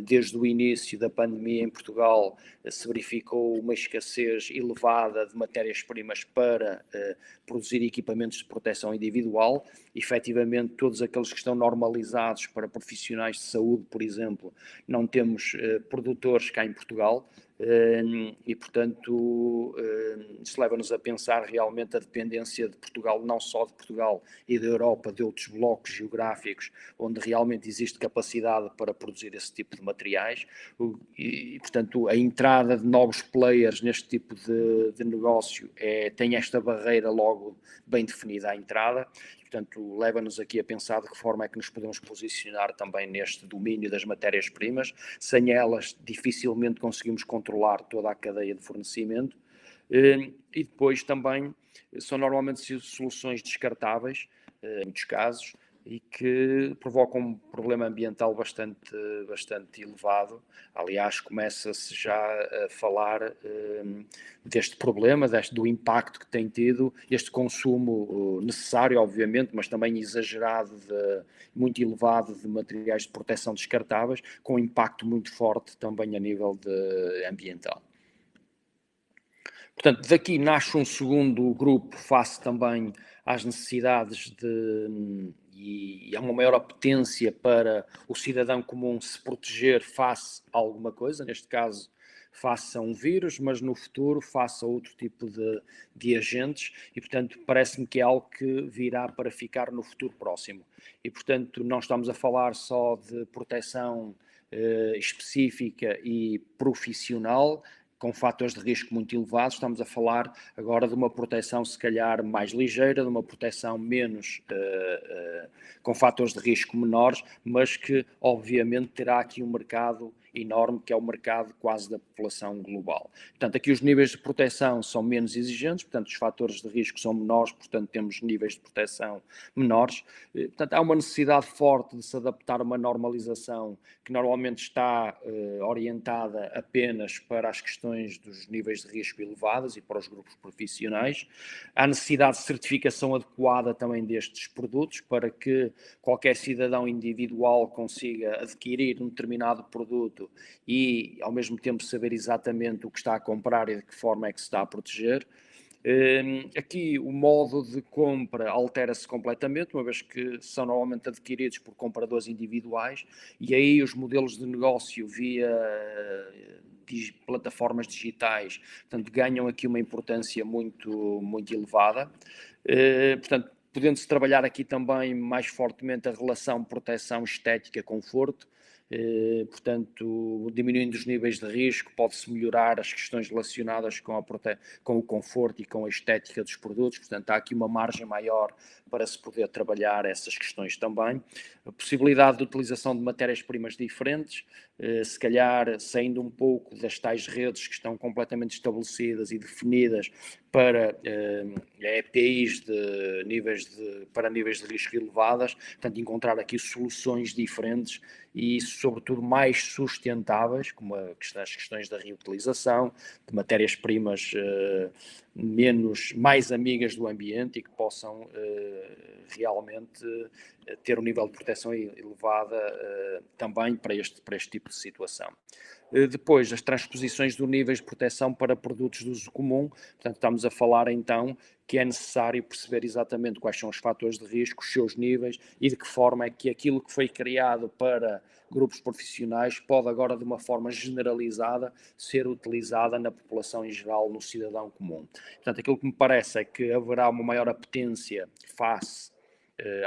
desde o início da pandemia em Portugal se verificou uma escassez elevada de matérias-primas para produzir equipamentos de proteção individual. Efetivamente, todos aqueles que estão normalizados para profissionais de saúde, por exemplo, não temos produtores cá em Portugal. E, portanto, isso leva-nos a pensar realmente a dependência de Portugal, não só de Portugal e da Europa, de outros blocos geográficos, onde realmente existe capacidade para produzir esse tipo de materiais. E portanto, a entrada de novos players neste tipo de negócio tem esta barreira logo bem definida à entrada. Portanto, leva-nos aqui a pensar de que forma é que nos podemos posicionar também neste domínio das matérias-primas. Sem elas, dificilmente conseguimos controlar toda a cadeia de fornecimento. E depois também são normalmente soluções descartáveis, em muitos casos, e que provocam um problema ambiental bastante elevado. Aliás, começa-se já a falar deste problema, do impacto que tem tido este consumo necessário, obviamente, mas também exagerado, muito elevado de materiais de proteção descartáveis, com um impacto muito forte também a nível ambiental. Portanto, daqui nasce um segundo grupo face também às necessidades e há uma maior apetência para o cidadão comum se proteger face a alguma coisa, neste caso face a um vírus, mas no futuro face a outro tipo de agentes e, portanto, parece-me que é algo que virá para ficar no futuro próximo. E, portanto, não estamos a falar só de proteção específica e profissional, com fatores de risco muito elevados, estamos a falar agora de uma proteção se calhar mais ligeira, de uma proteção menos, com fatores de risco menores, mas que obviamente terá aqui um mercado enorme, que é o mercado quase da população global. Portanto, aqui os níveis de proteção são menos exigentes, portanto os fatores de risco são menores, portanto temos níveis de proteção menores. Portanto, há uma necessidade forte de se adaptar a uma normalização que normalmente está orientada apenas para as questões dos níveis de risco elevados e para os grupos profissionais. Há necessidade de certificação adequada também destes produtos para que qualquer cidadão individual consiga adquirir um determinado produto e, ao mesmo tempo, saber exatamente o que está a comprar e de que forma é que se está a proteger. Aqui o modo de compra altera-se completamente, uma vez que são normalmente adquiridos por compradores individuais e aí os modelos de negócio via plataformas digitais, portanto, ganham aqui uma importância muito, muito elevada. Portanto, podendo-se trabalhar aqui também mais fortemente a relação proteção estética-conforto, portanto, diminuindo os níveis de risco, pode-se melhorar as questões relacionadas com o conforto e com a estética dos produtos, portanto, há aqui uma margem maior para se poder trabalhar essas questões também. A possibilidade de utilização de matérias-primas diferentes, se calhar saindo um pouco das tais redes que estão completamente estabelecidas e definidas para EPIs para níveis de risco elevadas, portanto, encontrar aqui soluções diferentes e, sobretudo, mais sustentáveis, como as questões da reutilização, de matérias-primas mais amigas do ambiente e que possam realmente ter um nível de proteção elevada também para este tipo de situação. Depois, as transposições do níveis de proteção para produtos de uso comum, portanto, estamos a falar então que é necessário perceber exatamente quais são os fatores de risco, os seus níveis e de que forma é que aquilo que foi criado para grupos profissionais pode agora, de uma forma generalizada, ser utilizada na população em geral, no cidadão comum. Portanto, aquilo que me parece é que haverá uma maior apetência face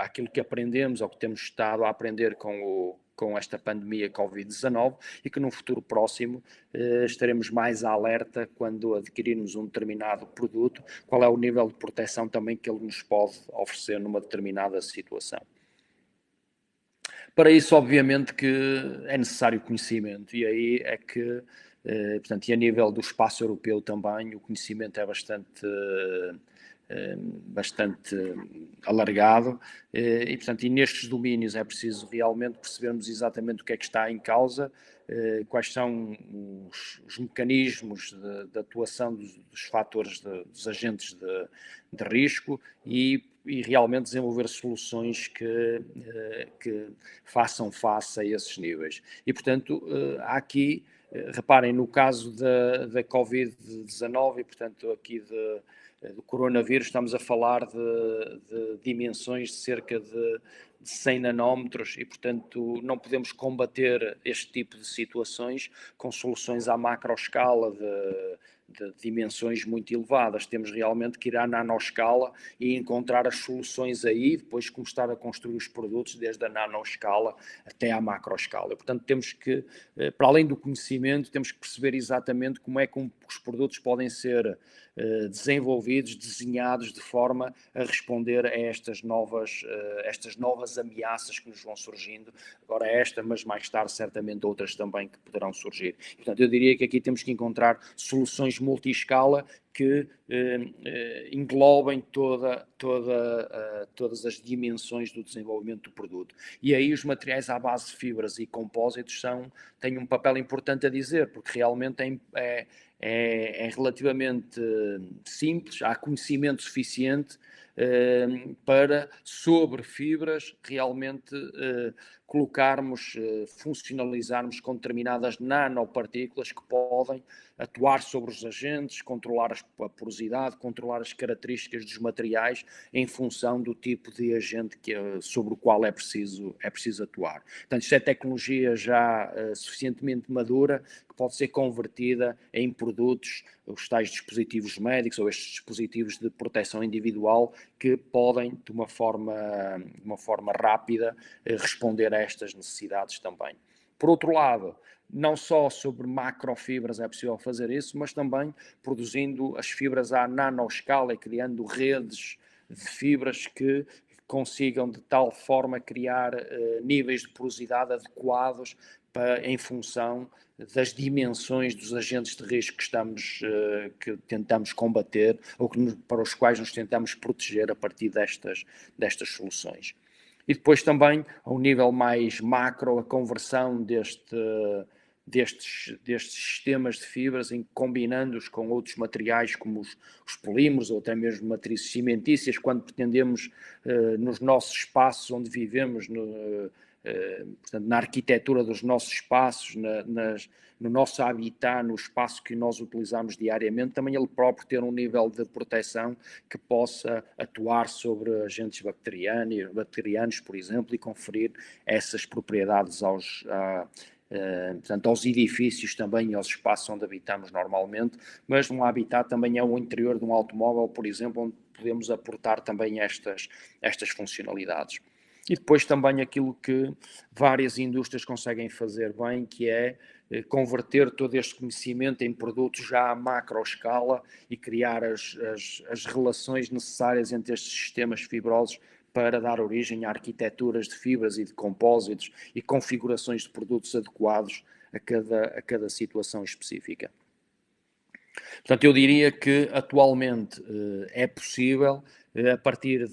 àquilo que aprendemos ou que temos estado a aprender com esta pandemia Covid-19 e que no futuro próximo estaremos mais alerta quando adquirirmos um determinado produto, qual é o nível de proteção também que ele nos pode oferecer numa determinada situação. Para isso, obviamente, que é necessário conhecimento e aí é que, portanto, e a nível do espaço europeu também, o conhecimento é bastante alargado e, portanto, e nestes domínios é preciso realmente percebermos exatamente o que é que está em causa, quais são os mecanismos de atuação dos fatores, dos agentes de risco e realmente desenvolver soluções que façam face a esses níveis. E, portanto, há aqui, reparem, no caso da Covid-19 e, portanto, aqui do coronavírus, estamos a falar de dimensões de cerca de 100 nanómetros e, portanto, não podemos combater este tipo de situações com soluções à macroescala de dimensões muito elevadas. Temos realmente que ir à nanoscala e encontrar as soluções aí, depois começar a construir os produtos desde a nanoscala até à macroescala. Portanto, temos que, para além do conhecimento, temos que perceber exatamente como é que os produtos podem ser desenvolvidos, desenhados de forma a responder a estas novas ameaças que nos vão surgindo. Agora esta, mas mais tarde certamente outras também que poderão surgir. Portanto, eu diria que aqui temos que encontrar soluções multi-escala que englobem todas as dimensões do desenvolvimento do produto. E aí os materiais à base de fibras e compósitos têm um papel importante a dizer, porque realmente é relativamente simples, há conhecimento suficiente para, sobre fibras, realmente colocarmos, funcionalizarmos com determinadas nanopartículas que podem atuar sobre os agentes, controlar a porosidade, controlar as características dos materiais em função do tipo de agente sobre o qual é preciso atuar. Portanto, isto é tecnologia já suficientemente madura que pode ser convertida em produtos, os tais dispositivos médicos ou estes dispositivos de proteção individual que podem, de uma forma rápida, responder a estas necessidades também. Por outro lado, não só sobre macrofibras é possível fazer isso, mas também produzindo as fibras à nanoscala e criando redes de fibras que consigam de tal forma criar níveis de porosidade adequados em função das dimensões dos agentes de risco que tentamos combater ou para os quais nos tentamos proteger a partir destas soluções. E depois também, a um nível mais macro, a conversão destes sistemas de fibras, combinando-os com outros materiais como os polímeros ou até mesmo matrizes cimentícias, quando pretendemos, nos nossos espaços onde vivemos, portanto, na arquitetura dos nossos espaços, no nosso habitat, no espaço que nós utilizamos diariamente, também ele próprio ter um nível de proteção que possa atuar sobre agentes bacterianos, por exemplo, e conferir essas propriedades portanto, aos edifícios também e aos espaços onde habitamos normalmente, mas um habitat também é o interior de um automóvel, por exemplo, onde podemos aportar também estas funcionalidades. E depois também aquilo que várias indústrias conseguem fazer bem, que é converter todo este conhecimento em produtos já à macro escala e criar as relações necessárias entre estes sistemas fibrosos para dar origem a arquiteturas de fibras e de compósitos e configurações de produtos adequados a cada situação específica. Portanto, eu diria que atualmente é possível, a partir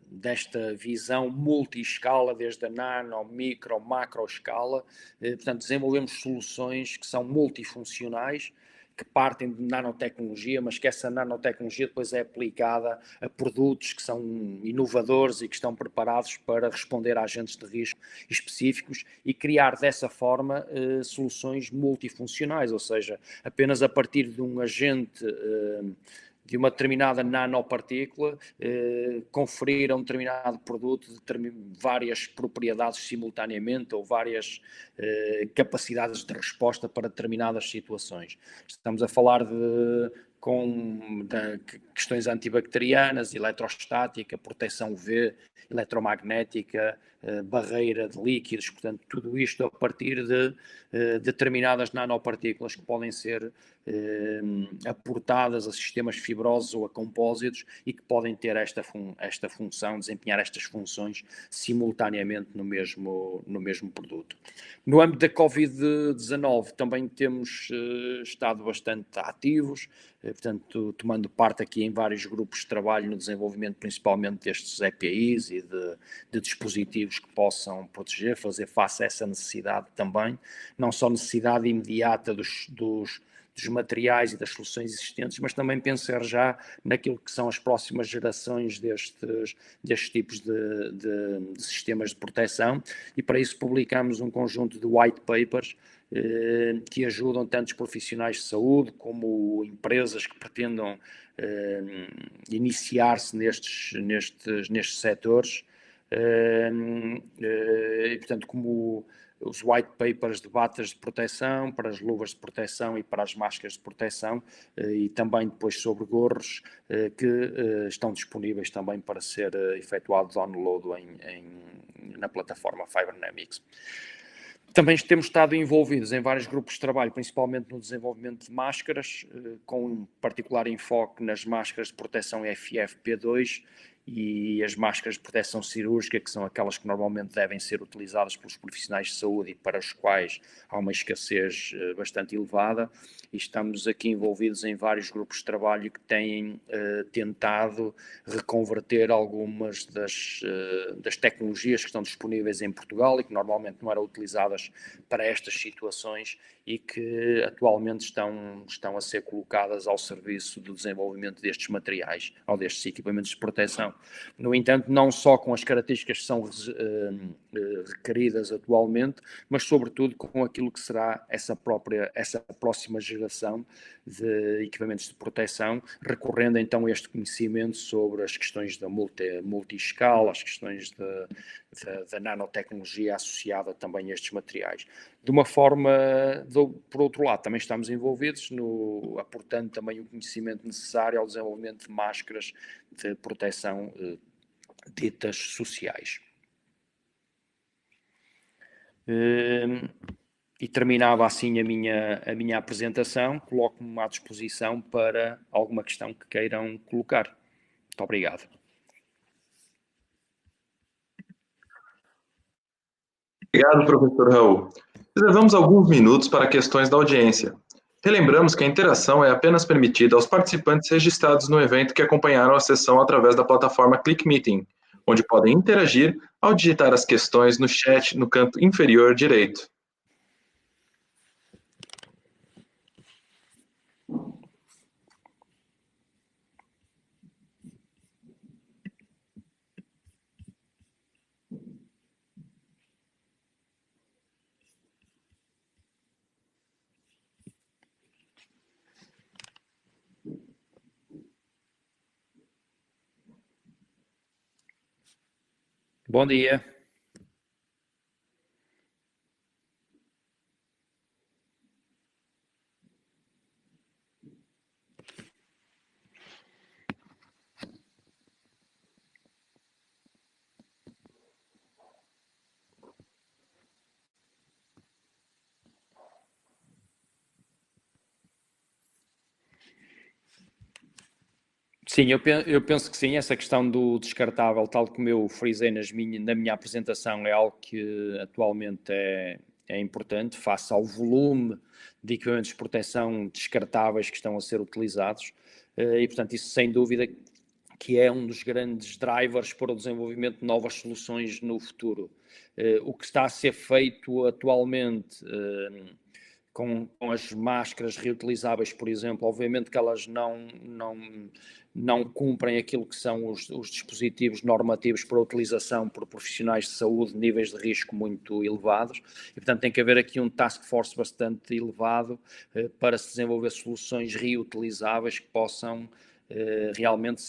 desta visão multi-escala, desde a nano, micro, macro escala, portanto, desenvolvemos soluções que são multifuncionais, que partem de nanotecnologia, mas que essa nanotecnologia depois é aplicada a produtos que são inovadores e que estão preparados para responder a agentes de risco específicos e criar dessa forma soluções multifuncionais, ou seja, apenas a partir de um agente de uma determinada nanopartícula, conferir a um determinado produto várias propriedades simultaneamente ou várias capacidades de resposta para determinadas situações. Estamos a falar de questões antibacterianas, eletrostática, proteção UV, eletromagnética, barreira de líquidos, portanto, tudo isto a partir de determinadas nanopartículas que podem ser aportadas a sistemas fibrosos ou a compósitos e que podem ter esta função, desempenhar estas funções simultaneamente no mesmo produto. No âmbito da Covid-19 também temos estado bastante ativos, portanto, tomando parte aqui em vários grupos de trabalho no desenvolvimento principalmente destes EPIs e de dispositivos que possam proteger, fazer face a essa necessidade também, não só necessidade imediata dos materiais e das soluções existentes, mas também pensar já naquilo que são as próximas gerações destes tipos de sistemas de proteção, e para isso publicamos um conjunto de white papers que ajudam tanto os profissionais de saúde como empresas que pretendam iniciar-se nestes setores, e portanto como os white papers de batas de proteção, para as luvas de proteção e para as máscaras de proteção, e também depois sobre gorros que estão disponíveis também para ser efetuado download na plataforma Fibernamics. Também temos estado envolvidos em vários grupos de trabalho, principalmente no desenvolvimento de máscaras, com um particular enfoque nas máscaras de proteção FFP2 e as máscaras de proteção cirúrgica, que são aquelas que normalmente devem ser utilizadas pelos profissionais de saúde e para os quais há uma escassez bastante elevada. E estamos aqui envolvidos em vários grupos de trabalho que têm tentado reconverter algumas das tecnologias que estão disponíveis em Portugal e que normalmente não eram utilizadas para estas situações e que atualmente estão a ser colocadas ao serviço do desenvolvimento destes materiais ou destes equipamentos de proteção. No entanto, não só com as características que são requeridas atualmente, mas sobretudo com aquilo que será essa próxima geração de equipamentos de proteção, recorrendo então a este conhecimento sobre as questões da multi-escala, as questões da nanotecnologia associada também a estes materiais. De uma forma, por outro lado, também estamos envolvidos aportando também o conhecimento necessário ao desenvolvimento de máscaras de proteção ditas sociais. E terminava assim a minha apresentação. Coloco-me à disposição para alguma questão que queiram colocar. Muito obrigado.
Obrigado, professor Raul. Reservamos alguns minutos para questões da audiência. Relembramos que a interação é apenas permitida aos participantes registrados no evento que acompanharam a sessão através da plataforma ClickMeeting, onde podem interagir ao digitar as questões no chat no canto inferior direito.
Bom dia. Sim, eu penso que sim. Essa questão do descartável, tal como eu frisei na minha apresentação, é algo que atualmente é importante, face ao volume de equipamentos de proteção descartáveis que estão a ser utilizados. E, portanto, isso sem dúvida que é um dos grandes drivers para o desenvolvimento de novas soluções no futuro. O que está a ser feito atualmente com as máscaras reutilizáveis, por exemplo, obviamente que elas não cumprem aquilo que são os dispositivos normativos para utilização por profissionais de saúde de níveis de risco muito elevados, e portanto tem que haver aqui um task force bastante elevado para se desenvolver soluções reutilizáveis que possam realmente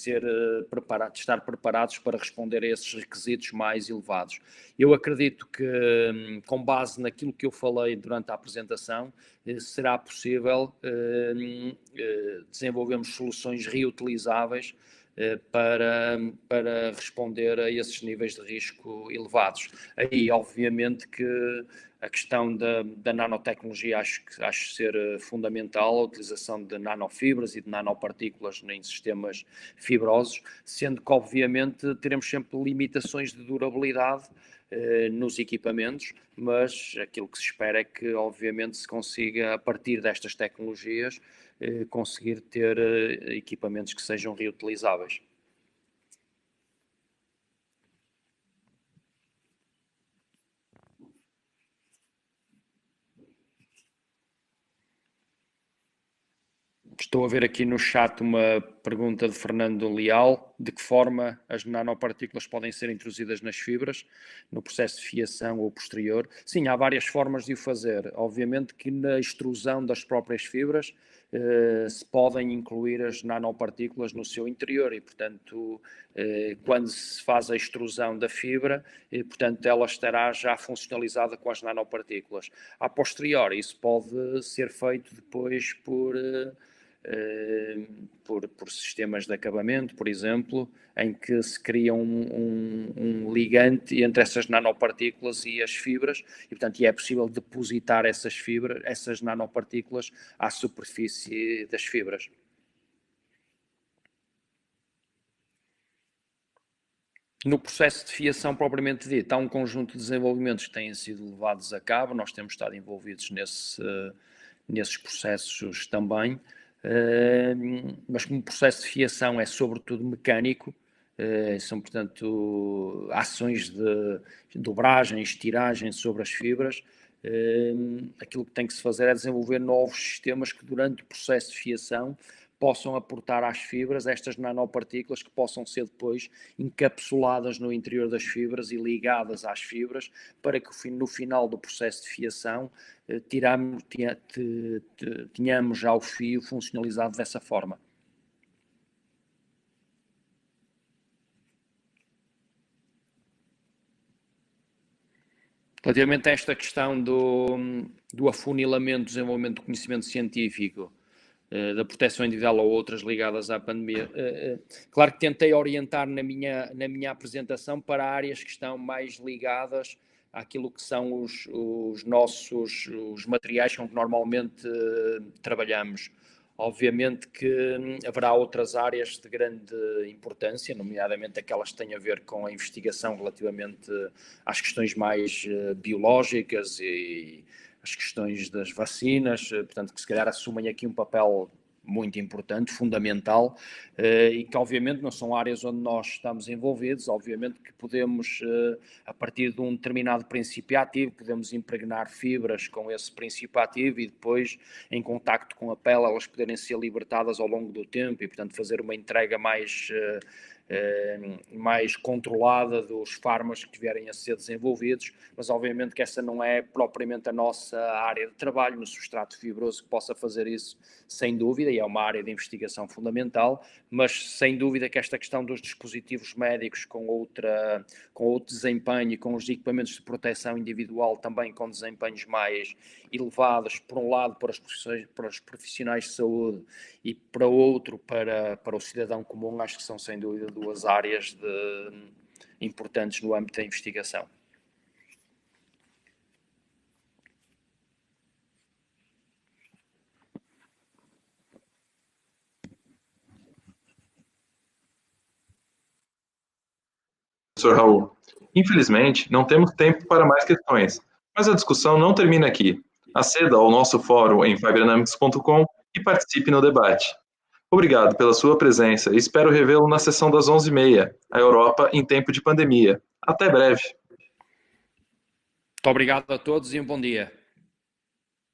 estar preparados para responder a esses requisitos mais elevados. Eu acredito que, com base naquilo que eu falei durante a apresentação, será possível desenvolvermos soluções reutilizáveis para responder a esses níveis de risco elevados. Aí, obviamente, que a questão da nanotecnologia acho ser fundamental, a utilização de nanofibras e de nanopartículas em sistemas fibrosos, sendo que, obviamente, teremos sempre limitações de durabilidade nos equipamentos, mas aquilo que se espera é que, obviamente, se consiga, a partir destas tecnologias, conseguir ter equipamentos que sejam reutilizáveis. Estou a ver aqui no chat uma pergunta de Fernando Leal: de que forma as nanopartículas podem ser introduzidas nas fibras, no processo de fiação ou posterior? Sim, há várias formas de o fazer. Obviamente que na extrusão das próprias fibras se podem incluir as nanopartículas no seu interior e, portanto, quando se faz a extrusão da fibra, portanto, ela estará já funcionalizada com as nanopartículas. A posteriori, isso pode ser feito depois por sistemas de acabamento, por exemplo, em que se cria um ligante entre essas nanopartículas e as fibras, e portanto é possível depositar essas nanopartículas à superfície das fibras. No processo de fiação propriamente dito, há um conjunto de desenvolvimentos que têm sido levados a cabo, nós temos estado envolvidos nesses processos também, mas como o processo de fiação é sobretudo mecânico, são, portanto, ações de dobragem, estiragem sobre as fibras, aquilo que tem que se fazer é desenvolver novos sistemas que durante o processo de fiação possam aportar às fibras estas nanopartículas que possam ser depois encapsuladas no interior das fibras e ligadas às fibras, para que no final do processo de fiação tenhamos já o fio funcionalizado dessa forma. Relativamente a esta questão do afunilamento, desenvolvimento do conhecimento científico, da proteção individual ou outras ligadas à pandemia. Claro que tentei orientar na minha apresentação para áreas que estão mais ligadas àquilo que são os materiais com que normalmente trabalhamos. Obviamente que haverá outras áreas de grande importância, nomeadamente aquelas que têm a ver com a investigação relativamente às questões mais biológicas e as questões das vacinas, portanto, que se calhar assumem aqui um papel muito importante, fundamental, e que obviamente não são áreas onde nós estamos envolvidos, obviamente que podemos, a partir de um determinado princípio ativo, podemos impregnar fibras com esse princípio ativo e depois, em contacto com a pele, elas poderem ser libertadas ao longo do tempo e, portanto, fazer uma entrega mais controlada dos fármacos que vierem a ser desenvolvidos, mas obviamente que essa não é propriamente a nossa área de trabalho no substrato fibroso que possa fazer isso, sem dúvida, e é uma área de investigação fundamental, mas sem dúvida que esta questão dos dispositivos médicos com outro desempenho e com os equipamentos de proteção individual também com desempenhos mais elevados, por um lado para os profissionais de saúde e para outro para o cidadão comum, acho que são sem dúvida duas áreas importantes no âmbito da investigação.
professor Raul. Infelizmente, não temos tempo para mais questões, mas a discussão não termina aqui. Aceda ao nosso fórum em fiberdynamics.com e participe no debate. Obrigado pela sua presença e espero revê-lo na sessão das 11h30, a Europa em tempo de pandemia. Até breve.
Muito obrigado a todos e um bom dia.